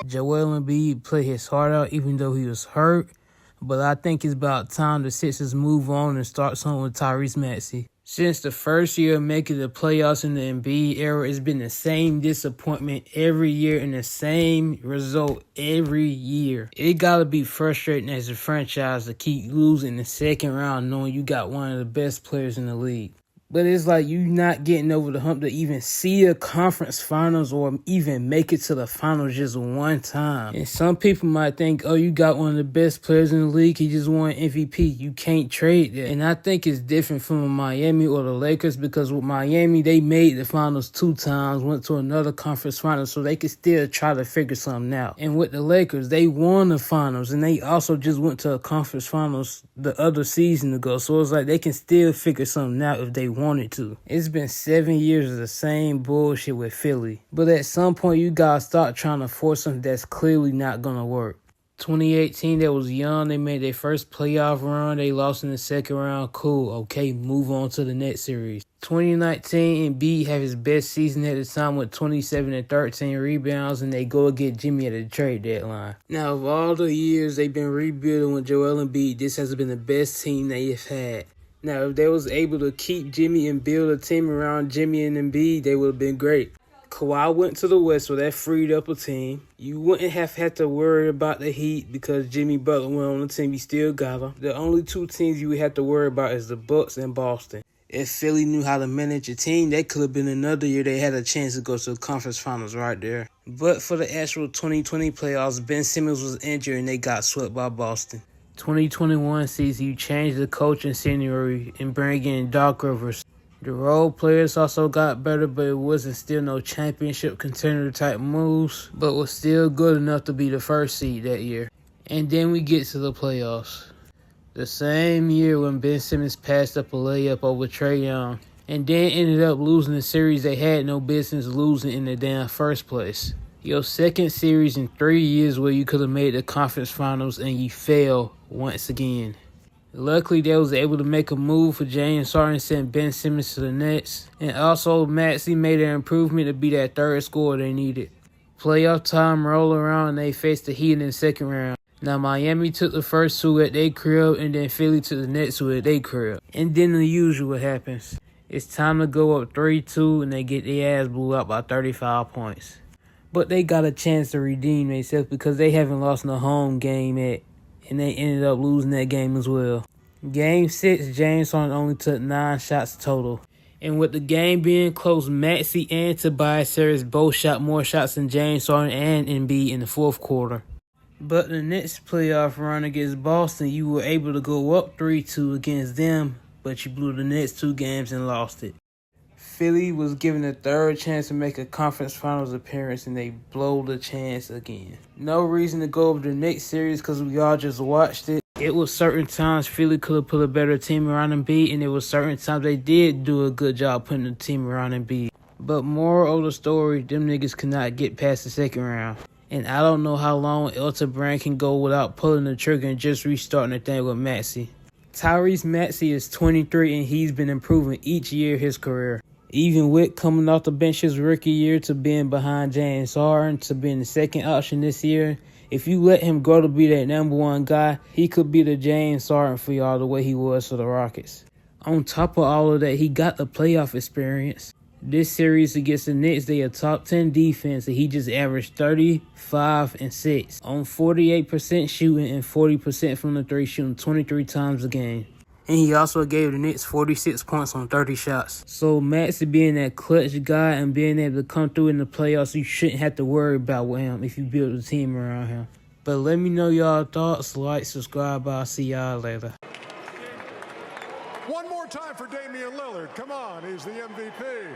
Joel Embiid played his heart out even though he was hurt, but I think it's about time the Sixers move on and start something with Tyrese Maxey. Since the first year of making the playoffs in the Embiid era, it's been the same disappointment every year and the same result every year. It gotta be frustrating as a franchise to keep losing the second round knowing you got one of the best players in the league. But it's like you not getting over the hump to even see a conference finals or even make it to the finals just one time. And some people might think, oh, you got one of the best players in the league. He just won MVP. You can't trade that. And I think it's different from Miami or the Lakers because with Miami, they made the finals 2 times, went to another conference finals, so they could still try to figure something out. And with the Lakers, they won the finals and they also just went to a conference finals the other season ago. So it's like they can still figure something out if they wanted to. It's been 7 years of the same bullshit with Philly. But at some point, you gotta start trying to force something that's clearly not gonna work. 2018, they was young. They made their first playoff run. They lost in the second round. Cool. Okay, move on to the next series. 2019, Embiid had his best season at the time with 27 and 13 rebounds, and they go get Jimmy at the trade deadline. Now, of all the years they've been rebuilding with Joel Embiid, this has been the best team they have had. Now, if they was able to keep Jimmy and build a team around Jimmy and Embiid, they would have been great. Kawhi went to the West, so that freed up a team. You wouldn't have had to worry about the Heat because Jimmy Butler went on the team. You still got him. The only 2 teams you would have to worry about is the Bucks and Boston. If Philly knew how to manage a team, that could have been another year they had a chance to go to the conference finals right there. But for the actual 2020 playoffs, Ben Simmons was injured and they got swept by Boston. 2021 season, you changed the coaching scenery and bring in Doc Rivers. The role players also got better, but it wasn't still no championship contender type moves, but was still good enough to be the first seed that year. And then we get to the playoffs. The same year when Ben Simmons passed up a layup over Trae Young, and then ended up losing the series they had no business losing in the damn first place. Your second series in 3 years where you could have made the conference finals and you failed once again. Luckily, they was able to make a move for James Harden and send Ben Simmons to the Nets. And also, Maxey made an improvement to be that third scorer they needed. Playoff time rolled around and they faced the Heat in the second round. Now, Miami took the first 2 at their crib and then Philly took the next 2 at their crib. And then the usual happens. It's time to go up 3-2 and they get their ass blew out by 35 points. But they got a chance to redeem themselves because they haven't lost in a home game yet. And they ended up losing that game as well. Game 6, James Harden only took 9 shots total. And with the game being close, Maxey and Tobias Harris both shot more shots than James Harden and Embiid in the fourth quarter. But the next playoff run against Boston, you were able to go up 3-2 against them, but you blew the next 2 games and lost it. Philly was given a third chance to make a conference finals appearance and they blow the chance again. No reason to go over the next series because we all just watched it. It was certain times Philly could have put a better team around Embiid, and it was certain times they did do a good job putting the team around Embiid. But moral of the story, them niggas could not get past the second round. And I don't know how long Elton Brand can go without pulling the trigger and just restarting the thing with Maxey. Tyrese Maxey is 23 and he's been improving each year of his career. Even with coming off the bench his rookie year to being behind James Harden to being the second option this year, if you let him grow to be that number 1 guy, he could be the James Harden for y'all the way he was for the Rockets. On top of all of that, he got the playoff experience. This series against the Knicks, they a top 10 defense, and he just averaged 35 and 6 on 48% shooting and 40% from the 3, shooting 23 times a game. And he also gave the Knicks 46 points on 30 shots. So Maxey being that clutch guy and being able to come through in the playoffs, you shouldn't have to worry about with him if you build a team around him. But let me know y'all thoughts. Like, subscribe. I'll see y'all later. One more time for Damian Lillard. Come on, he's the MVP.